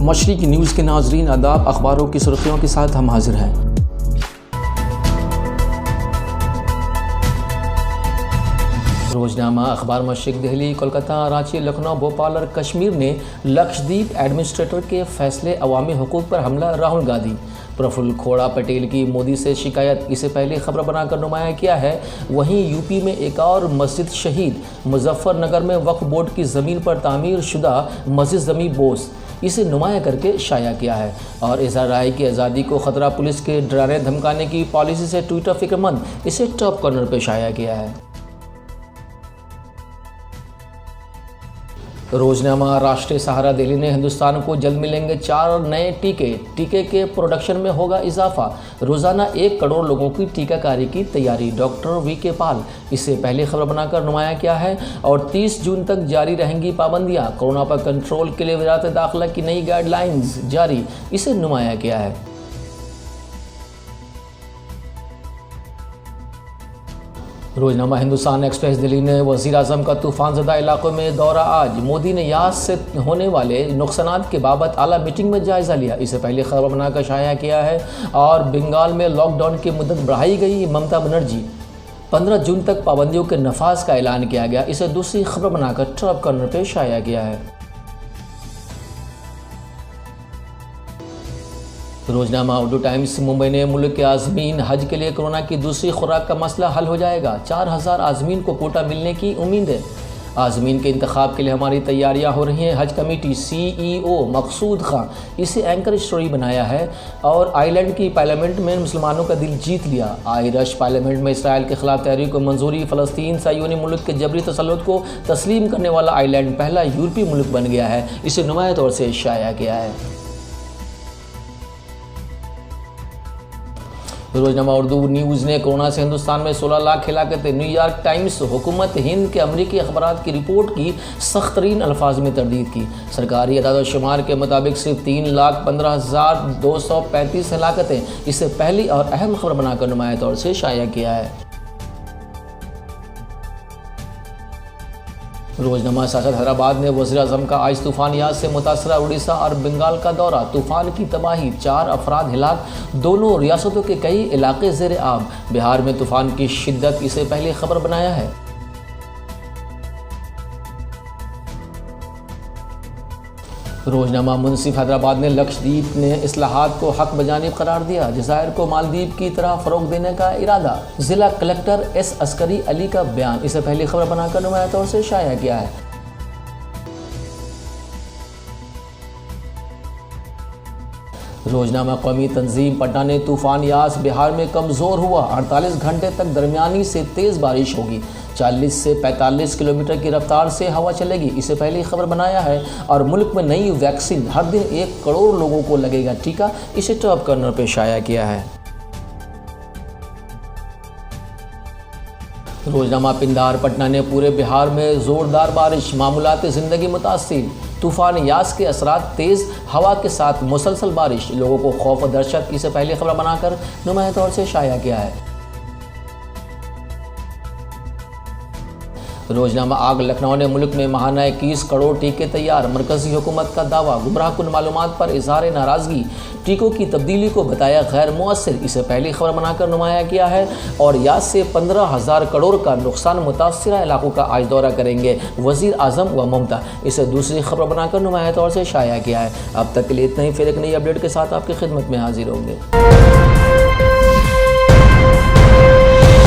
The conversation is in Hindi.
मशरिकी न्यूज़ के नाजरीन आदाब। अखबारों की सुर्खियों के साथ हम हाजिर हैं। रोजनामा अखबार मशरिक दिल्ली, कोलकाता, रांची, लखनऊ, भोपाल और कश्मीर ने लक्षद्वीप एडमिनिस्ट्रेटर के फैसले अवामी हुकूक पर हमला, राहुल गांधी। प्रफुल्ल खोड़ा पटेल की मोदी से शिकायत, इसे पहले खबर बनाकर नुमाया किया है। वहीं यूपी में एक और मस्जिद शहीद, मुजफ्फरनगर में वक्फ बोर्ड की ज़मीन पर तामीर शुदा मस्जिद ज़मी बोस, इसे नुमाया करके शाया किया है। और इज़हार राय की आज़ादी को ख़तरा, पुलिस के डराने धमकाने की पॉलिसी से ट्विटर फिक्रमंद, इसे टॉप कॉर्नर पर शाया किया है। रोजनामा राष्ट्रीय सहारा दिल्ली ने हिंदुस्तान को जल्द मिलेंगे 4 नए टीके के प्रोडक्शन में होगा इजाफा, रोज़ाना 1 करोड़ लोगों की टीकाकारी की तैयारी, डॉक्टर वीके पाल, इसे पहले खबर बनाकर नुमाया किया है। और 30 जून तक जारी रहेंगी पाबंदियां, कोरोना पर कंट्रोल के लिए वज़ारत दाखिला की नई गाइडलाइंस जारी, इसे नुमाया किया है। रोजनामा हिंदुस्तान एक्सप्रेस दिल्ली ने वज़ीर आज़म का तूफ़ान ज़दा इलाकों में दौरा, आज मोदी ने यास से होने वाले नुकसानात के बाबत आला मीटिंग में जायज़ा लिया, इसे पहले खबर बनाकर शाया किया है। और बंगाल में लॉकडाउन की मुद्दत बढ़ाई गई, ममता बनर्जी, 15 जून तक पाबंदियों के नफाज का ऐलान किया गया, इसे दूसरी खबर बनाकर टॉप कॉर्नर पर शाया किया है। रोजनामा उर्दू टाइम्स, मुंबई ने मुल्क के आज़मीन हज के लिए कोरोना की दूसरी खुराक का मसला हल हो जाएगा, 4000 आज़मीन को कोटा मिलने की उम्मीद है। आज़मीन के इंतखाब के लिए हमारी तैयारियां हो रही हैं, हज कमेटी CEO मकसूद खान, इसे एंकर स्टोरी बनाया है। और आयरलैंड की पार्लियामेंट में मुसलमानों का दिल जीत लिया, आयरिश पार्लियामेंट में इसराइल के खिलाफ तहरीक को मंजूरी, फ़लस्तीन साइयोनी मुल्क के जबरी तसल्लुत को तस्लीम करने वाला आयरलैंड पहला यूरोपीय मुल्क बन गया है, इसे नुमाया तौर से शाया किया है। रोजनामा उर्दू न्यूज़ ने कोरोना से हिंदुस्तान में 16 लाख हिलाकतें, न्यूयॉर्क टाइम्स, हुकूमत हिंद के अमरीकी अखबारात की रिपोर्ट की सख्त तरीन अल्फाज में तरदीद की। सरकारी अदाद-ओ-शुमार के मुताबिक सिर्फ 3,15,235 हिलाकतें, इसे पहली और अहम खबर बनाकर नुमाया तौर से शाया किया है। रोजनामा सियासत हैदराबाद ने वज़ीर आज़म का आज तूफ़ान यास से मुतासरा उड़ीसा और बंगाल का दौरा, तूफ़ान की तबाही, 4 अफराद हिलाक, दोनों रियासतों के कई इलाके ज़ेर आब, बिहार में तूफ़ान की शिद्दत, इसे पहले खबर बनाया है। रोजनामा मुंसिफ हैदराबाद ने लक्षद्वीप ने इस्लाहात को हक बजानिब करार दिया, जज़ायर को मालदीव की तरह फ़रोग़ देने का इरादा, ज़िला कलेक्टर S अस्करी अली का बयान, इसे पहली खबर बनाकर नुमाया तौर से शाया किया है। रोजनामा कौमी तंजीम पटना ने तूफ़ान यास बिहार में कमज़ोर हुआ, 48 घंटे तक दरमियानी से तेज़ बारिश होगी, 40 से 45 किलोमीटर की रफ्तार से हवा चलेगी, इसे पहले खबर बनाया है। और मुल्क में नई वैक्सीन, हर दिन 1 करोड़ लोगों को लगेगा टीका, इसे टॉप कॉर्नर पर शाया किया है। रोजनामा पिंडार पटना ने पूरे बिहार में ज़ोरदार बारिश, मामूलात ज़िंदगी मुतासिर, तूफ़ान यास के असरात, तेज़ हवा के साथ मुसलसल बारिश, लोगों को खौफ और दहशत, इसे पहले खबर बनाकर नुमाया तौर से शाया किया है। रोजनामा आग लखनऊ ने मुल्क में माहाना 21 करोड़ टीके तैयार, मरकज़ी हुकूमत का दावा, गुमराहकुन मालूमात पर इजहार नाराज़गी, टीकों की तब्दीली को बताया गैर मुअस्सिर, इसे पहली खबर बनाकर नुमाया किया है। और यास से 15,000 करोड़ का नुकसान, मुतासरा इलाकों का आज दौरा करेंगे वज़ीर आज़म व ममता, इसे दूसरी खबर बनाकर नुमाया तौर से शाया किया है। अब तक के लिए इतना ही, फिर एक नई अपडेट के साथ आपकी खिदमत में हाजिर होंगे।